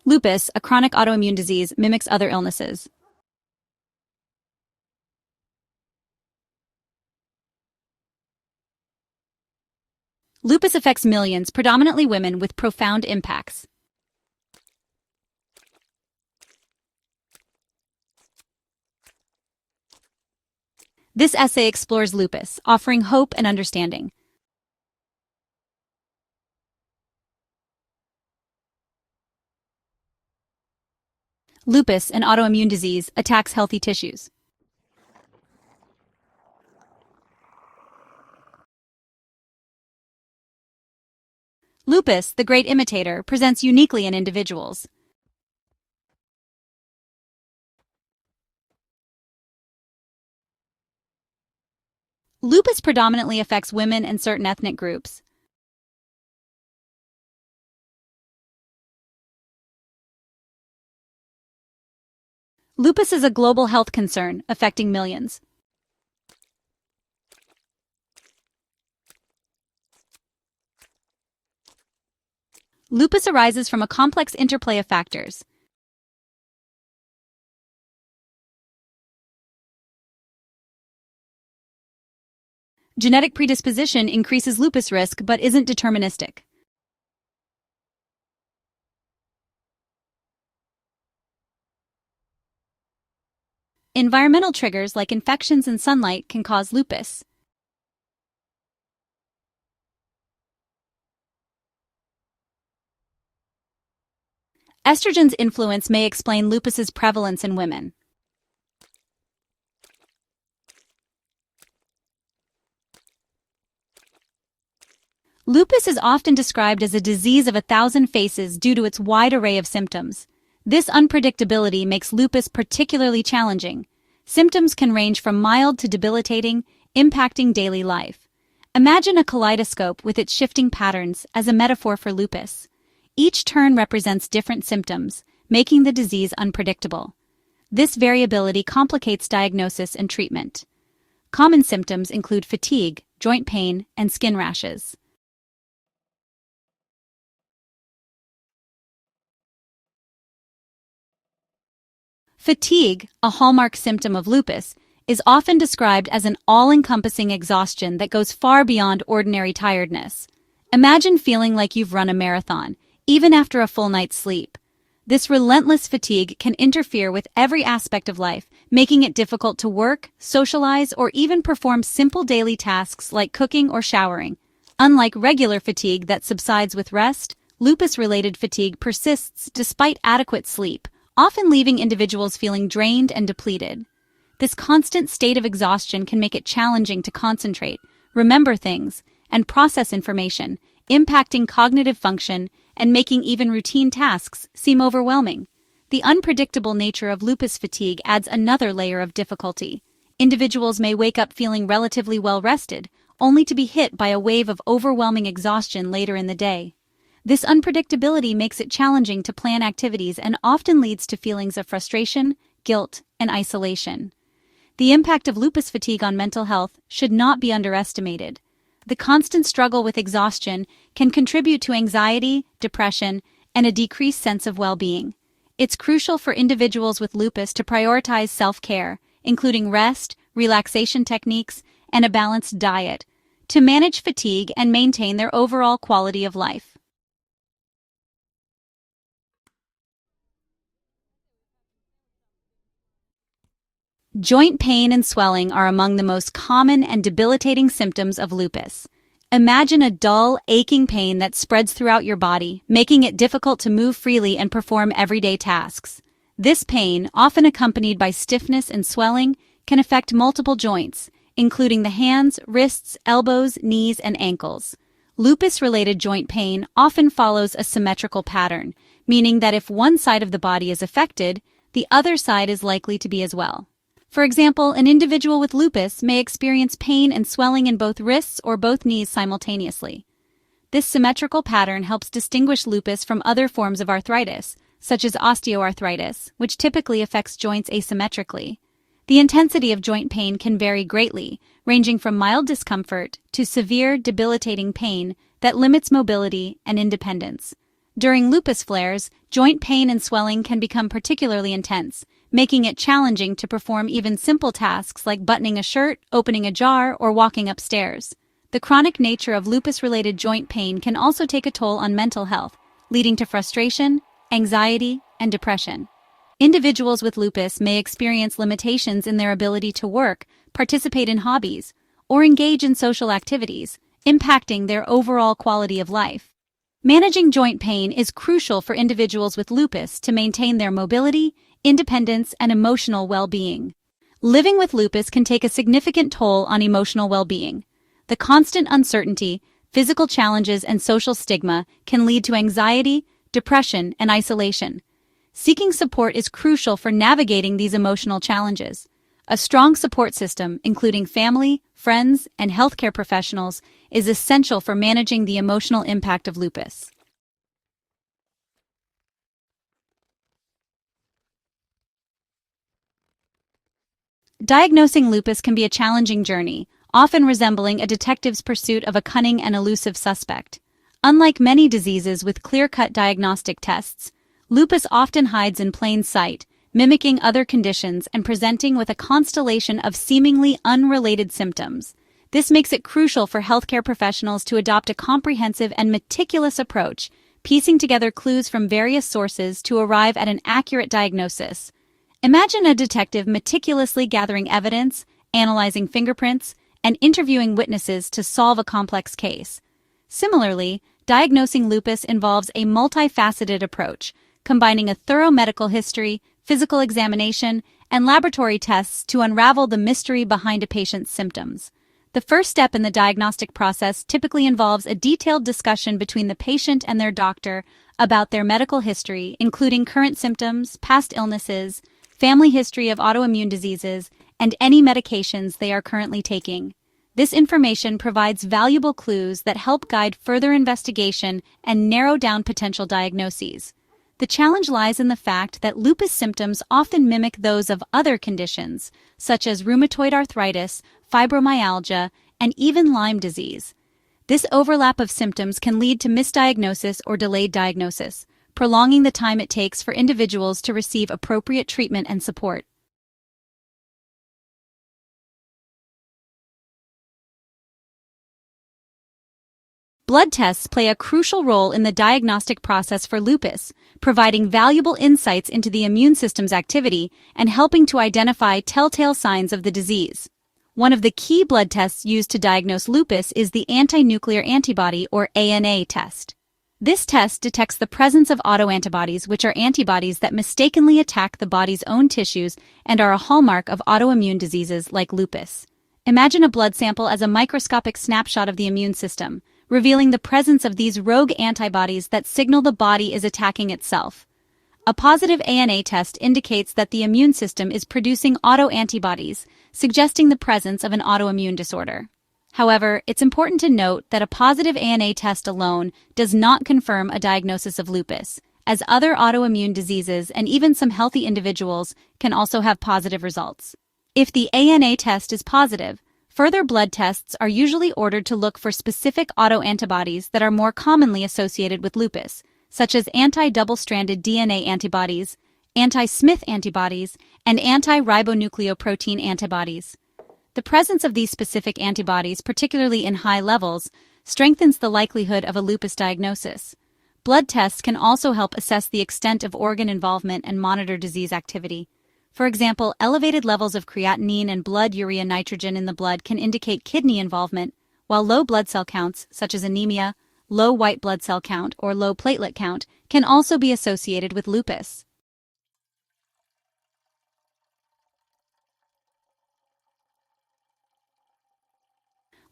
Lupus, a chronic autoimmune disease, mimics other illnesses. Lupus affects millions, predominantly women, with profound impacts. This essay explores lupus, offering hope and understanding. Lupus, an autoimmune disease, attacks healthy tissues. Lupus, the great imitator, presents uniquely in individuals. Lupus predominantly affects women and certain ethnic groups. Lupus is a global health concern, affecting millions. Lupus arises from a complex interplay of factors. Genetic predisposition increases lupus risk but isn't deterministic. Environmental triggers like infections and sunlight can cause lupus. Estrogen's influence may explain lupus's prevalence in women. Lupus is often described as a disease of 1,000 faces due to its wide array of symptoms. This unpredictability makes lupus particularly challenging. Symptoms can range from mild to debilitating, impacting daily life. Imagine a kaleidoscope with its shifting patterns as a metaphor for lupus. Each turn represents different symptoms, making the disease unpredictable. This variability complicates diagnosis and treatment. Common symptoms include fatigue, joint pain, and skin rashes. Fatigue, a hallmark symptom of lupus, is often described as an all-encompassing exhaustion that goes far beyond ordinary tiredness. Imagine feeling like you've run a marathon, even after a full night's sleep. This relentless fatigue can interfere with every aspect of life, making it difficult to work, socialize, or even perform simple daily tasks like cooking or showering. Unlike regular fatigue that subsides with rest, lupus-related fatigue persists despite adequate sleep, often leaving individuals feeling drained and depleted. This constant state of exhaustion can make it challenging to concentrate, remember things, and process information, impacting cognitive function and making even routine tasks seem overwhelming. The unpredictable nature of lupus fatigue adds another layer of difficulty. Individuals may wake up feeling relatively well-rested, only to be hit by a wave of overwhelming exhaustion later in the day. This unpredictability makes it challenging to plan activities and often leads to feelings of frustration, guilt, and isolation. The impact of lupus fatigue on mental health should not be underestimated. The constant struggle with exhaustion can contribute to anxiety, depression, and a decreased sense of well-being. It's crucial for individuals with lupus to prioritize self-care, including rest, relaxation techniques, and a balanced diet, to manage fatigue and maintain their overall quality of life. Joint pain and swelling are among the most common and debilitating symptoms of lupus. Imagine a dull, aching pain that spreads throughout your body, making it difficult to move freely and perform everyday tasks. This pain, often accompanied by stiffness and swelling, can affect multiple joints, including the hands, wrists, elbows, knees, and ankles. Lupus-related joint pain often follows a symmetrical pattern, meaning that if one side of the body is affected, the other side is likely to be as well. For example, an individual with lupus may experience pain and swelling in both wrists or both knees simultaneously. This symmetrical pattern helps distinguish lupus from other forms of arthritis, such as osteoarthritis, which typically affects joints asymmetrically. The intensity of joint pain can vary greatly, ranging from mild discomfort to severe, debilitating pain that limits mobility and independence. During lupus flares, joint pain and swelling can become particularly intense, making it challenging to perform even simple tasks like buttoning a shirt, opening a jar, or walking upstairs. The chronic nature of lupus-related joint pain can also take a toll on mental health, leading to frustration, anxiety, and depression. Individuals with lupus may experience limitations in their ability to work, participate in hobbies, or engage in social activities, impacting their overall quality of life. Managing joint pain is crucial for individuals with lupus to maintain their mobility, independence, and emotional well-being. Living with lupus can take a significant toll on emotional well-being. The constant uncertainty, physical challenges, and social stigma can lead to anxiety, depression, and isolation. Seeking support is crucial for navigating these emotional challenges. A strong support system, including family, friends, and healthcare professionals, is essential for managing the emotional impact of lupus. Diagnosing lupus can be a challenging journey, often resembling a detective's pursuit of a cunning and elusive suspect. Unlike many diseases with clear-cut diagnostic tests, lupus often hides in plain sight, mimicking other conditions and presenting with a constellation of seemingly unrelated symptoms. This makes it crucial for healthcare professionals to adopt a comprehensive and meticulous approach, piecing together clues from various sources to arrive at an accurate diagnosis. Imagine a detective meticulously gathering evidence, analyzing fingerprints, and interviewing witnesses to solve a complex case. Similarly, diagnosing lupus involves a multifaceted approach, combining a thorough medical history, physical examination, and laboratory tests to unravel the mystery behind a patient's symptoms. The first step in the diagnostic process typically involves a detailed discussion between the patient and their doctor about their medical history, including current symptoms, past illnesses, family history of autoimmune diseases, and any medications they are currently taking. This information provides valuable clues that help guide further investigation and narrow down potential diagnoses. The challenge lies in the fact that lupus symptoms often mimic those of other conditions, such as rheumatoid arthritis, fibromyalgia, and even Lyme disease. This overlap of symptoms can lead to misdiagnosis or delayed diagnosis, prolonging the time it takes for individuals to receive appropriate treatment and support. Blood tests play a crucial role in the diagnostic process for lupus, providing valuable insights into the immune system's activity and helping to identify telltale signs of the disease. One of the key blood tests used to diagnose lupus is the anti-nuclear antibody or ANA test. This test detects the presence of autoantibodies, which are antibodies that mistakenly attack the body's own tissues and are a hallmark of autoimmune diseases like lupus. Imagine a blood sample as a microscopic snapshot of the immune system, revealing the presence of these rogue antibodies that signal the body is attacking itself. A positive ANA test indicates that the immune system is producing autoantibodies, suggesting the presence of an autoimmune disorder. However, it's important to note that a positive ANA test alone does not confirm a diagnosis of lupus, as other autoimmune diseases and even some healthy individuals can also have positive results. If the ANA test is positive, further blood tests are usually ordered to look for specific autoantibodies that are more commonly associated with lupus, such as anti-double-stranded DNA antibodies, anti-Smith antibodies, and anti-ribonucleoprotein antibodies. The presence of these specific antibodies, particularly in high levels, strengthens the likelihood of a lupus diagnosis. Blood tests can also help assess the extent of organ involvement and monitor disease activity. For example, elevated levels of creatinine and blood urea nitrogen in the blood can indicate kidney involvement, while low blood cell counts, such as anemia, low white blood cell count, or low platelet count, can also be associated with lupus.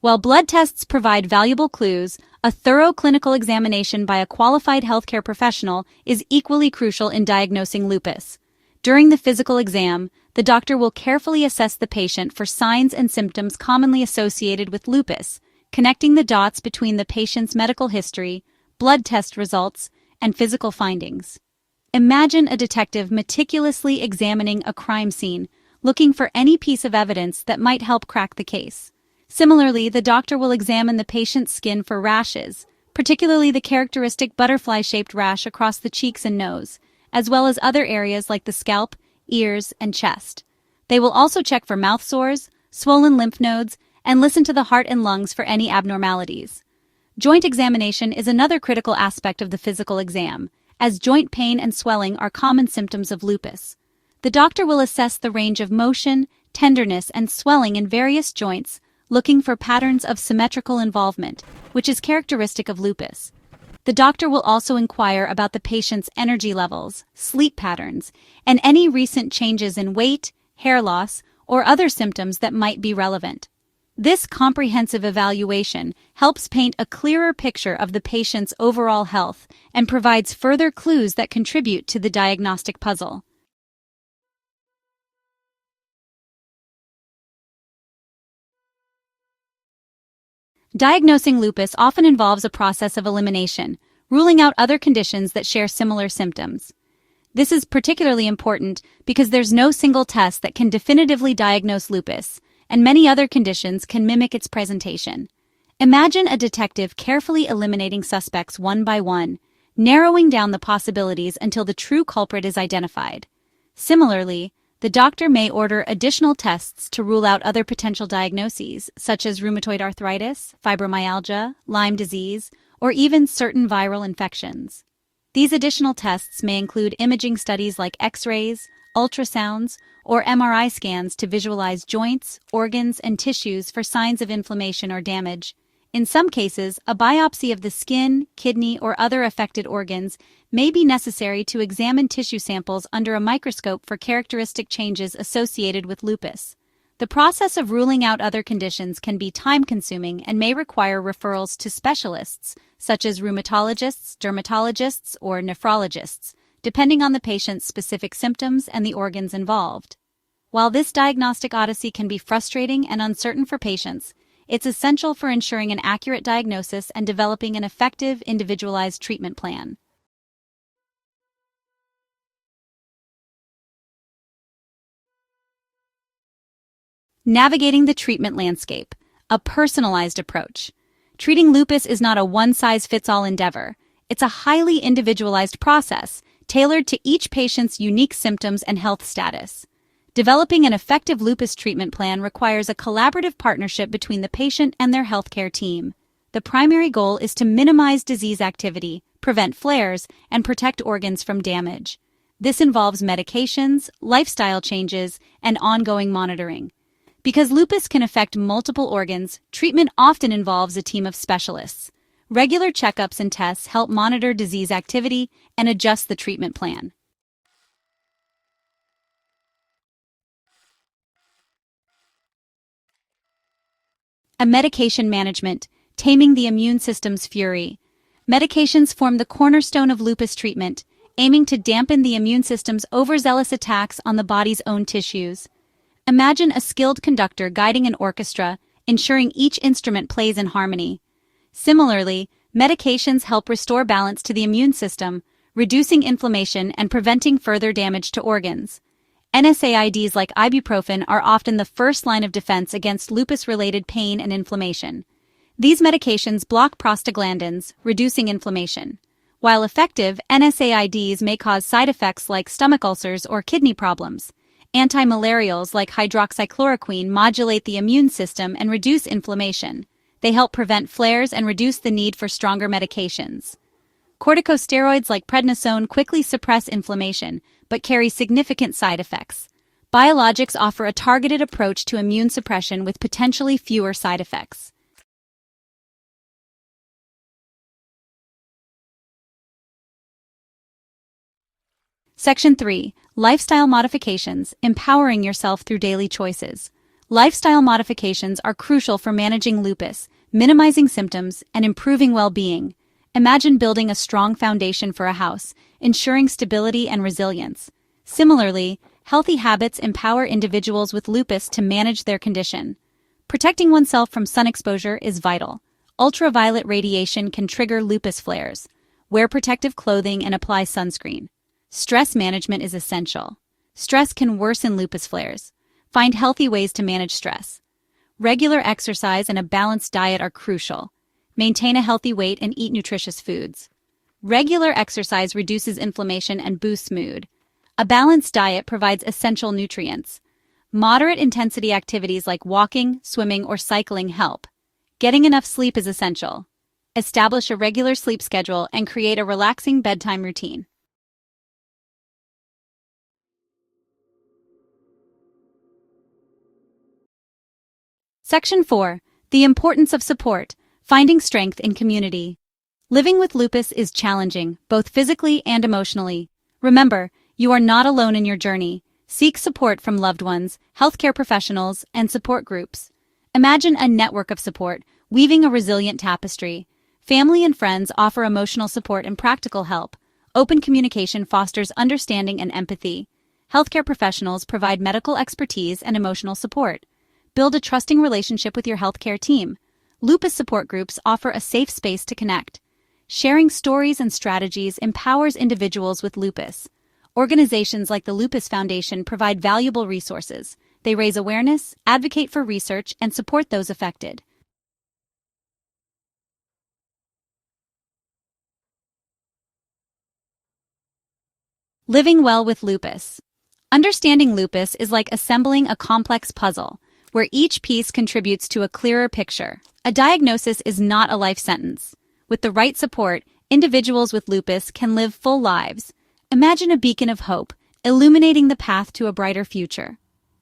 While blood tests provide valuable clues, a thorough clinical examination by a qualified healthcare professional is equally crucial in diagnosing lupus. During the physical exam, the doctor will carefully assess the patient for signs and symptoms commonly associated with lupus, connecting the dots between the patient's medical history, blood test results, and physical findings. Imagine a detective meticulously examining a crime scene, looking for any piece of evidence that might help crack the case. Similarly, the doctor will examine the patient's skin for rashes, particularly the characteristic butterfly-shaped rash across the cheeks and nose, as well as other areas like the scalp, ears, and chest. They will also check for mouth sores, swollen lymph nodes, and listen to the heart and lungs for any abnormalities. Joint examination is another critical aspect of the physical exam, as joint pain and swelling are common symptoms of lupus. The doctor will assess the range of motion, tenderness, and swelling in various joints, looking for patterns of symmetrical involvement, which is characteristic of lupus. The doctor will also inquire about the patient's energy levels, sleep patterns, and any recent changes in weight, hair loss, or other symptoms that might be relevant. This comprehensive evaluation helps paint a clearer picture of the patient's overall health and provides further clues that contribute to the diagnostic puzzle. Diagnosing lupus often involves a process of elimination, ruling out other conditions that share similar symptoms. This is particularly important because there's no single test that can definitively diagnose lupus, and many other conditions can mimic its presentation. Imagine a detective carefully eliminating suspects one by one, narrowing down the possibilities until the true culprit is identified. Similarly, the doctor may order additional tests to rule out other potential diagnoses, such as rheumatoid arthritis, fibromyalgia, Lyme disease, or even certain viral infections. These additional tests may include imaging studies like X-rays, ultrasounds, or MRI scans to visualize joints, organs, and tissues for signs of inflammation or damage. In some cases, a biopsy of the skin, kidney, or other affected organs may be necessary to examine tissue samples under a microscope for characteristic changes associated with lupus. The process of ruling out other conditions can be time-consuming and may require referrals to specialists, such as rheumatologists, dermatologists, or nephrologists, depending on the patient's specific symptoms and the organs involved. While this diagnostic odyssey can be frustrating and uncertain for patients, it's essential for ensuring an accurate diagnosis and developing an effective, individualized treatment plan. Navigating the treatment landscape, a personalized approach. Treating lupus is not a one-size-fits-all endeavor. It's a highly individualized process, tailored to each patient's unique symptoms and health status. Developing an effective lupus treatment plan requires a collaborative partnership between the patient and their healthcare team. The primary goal is to minimize disease activity, prevent flares, and protect organs from damage. This involves medications, lifestyle changes, and ongoing monitoring. Because lupus can affect multiple organs, treatment often involves a team of specialists. Regular checkups and tests help monitor disease activity and adjust the treatment plan. A medication management, taming the immune system's fury. Medications form the cornerstone of lupus treatment, aiming to dampen the immune system's overzealous attacks on the body's own tissues. Imagine a skilled conductor guiding an orchestra, ensuring each instrument plays in harmony. Similarly, medications help restore balance to the immune system, reducing inflammation and preventing further damage to organs. NSAIDs like ibuprofen are often the first line of defense against lupus-related pain and inflammation. These medications block prostaglandins, reducing inflammation. While effective, NSAIDs may cause side effects like stomach ulcers or kidney problems. Antimalarials like hydroxychloroquine modulate the immune system and reduce inflammation. They help prevent flares and reduce the need for stronger medications. Corticosteroids like prednisone quickly suppress inflammation, but carry significant side effects. Biologics offer a targeted approach to immune suppression with potentially fewer side effects. Section 3. Lifestyle modifications, empowering yourself through daily choices. Lifestyle modifications are crucial for managing lupus, minimizing symptoms, and improving well-being. Imagine building a strong foundation for a house, ensuring stability and resilience. Similarly, healthy habits empower individuals with lupus to manage their condition. Protecting oneself from sun exposure is vital. Ultraviolet radiation can trigger lupus flares. Wear protective clothing and apply sunscreen. Stress management is essential. Stress can worsen lupus flares. Find healthy ways to manage stress. Regular exercise and a balanced diet are crucial. maintain a healthy weight, and eat nutritious foods. Regular exercise reduces inflammation and boosts mood. A balanced diet provides essential nutrients. Moderate intensity activities like walking, swimming, or cycling help. Getting enough sleep is essential. Establish a regular sleep schedule and create a relaxing bedtime routine. Section 4. The importance of support, finding strength in community. Living with lupus is challenging, both physically and emotionally. Remember, you are not alone in your journey. Seek support from loved ones, healthcare professionals, and support groups. Imagine a network of support, weaving a resilient tapestry. Family and friends offer emotional support and practical help. Open communication fosters understanding and empathy. Healthcare professionals provide medical expertise and emotional support. Build a trusting relationship with your healthcare team. Lupus support groups offer a safe space to connect. Sharing stories and strategies empowers individuals with lupus. Organizations like the Lupus Foundation provide valuable resources. They raise awareness, advocate for research, and support those affected. Living well with lupus. Understanding lupus is like assembling a complex puzzle, where each piece contributes to a clearer picture. A diagnosis is not a life sentence. With the right support, individuals with lupus can live full lives. Imagine a beacon of hope, illuminating the path to a brighter future.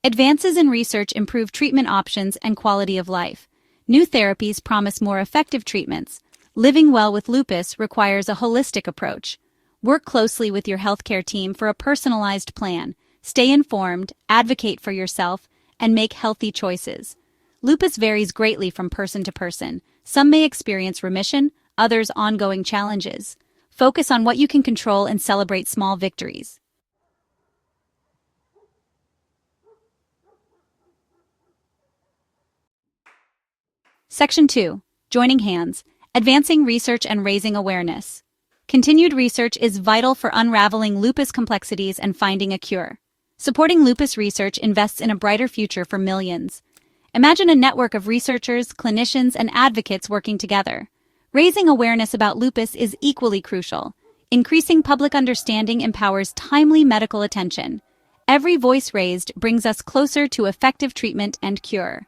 Advances in research improve treatment options and quality of life. New therapies promise more effective treatments. Living well with lupus requires a holistic approach. Work closely with your healthcare team for a personalized plan. Stay informed, advocate for yourself, and make healthy choices. Lupus varies greatly from person to person. Some may experience remission, others ongoing challenges. Focus on what you can control and celebrate small victories. Section 2. Joining hands, advancing research and raising awareness. Continued research is vital for unraveling lupus complexities and finding a cure. Supporting lupus research invests in a brighter future for millions. Imagine a network of researchers, clinicians, and advocates working together. Raising awareness about lupus is equally crucial. Increasing public understanding empowers timely medical attention. Every voice raised brings us closer to effective treatment and cure.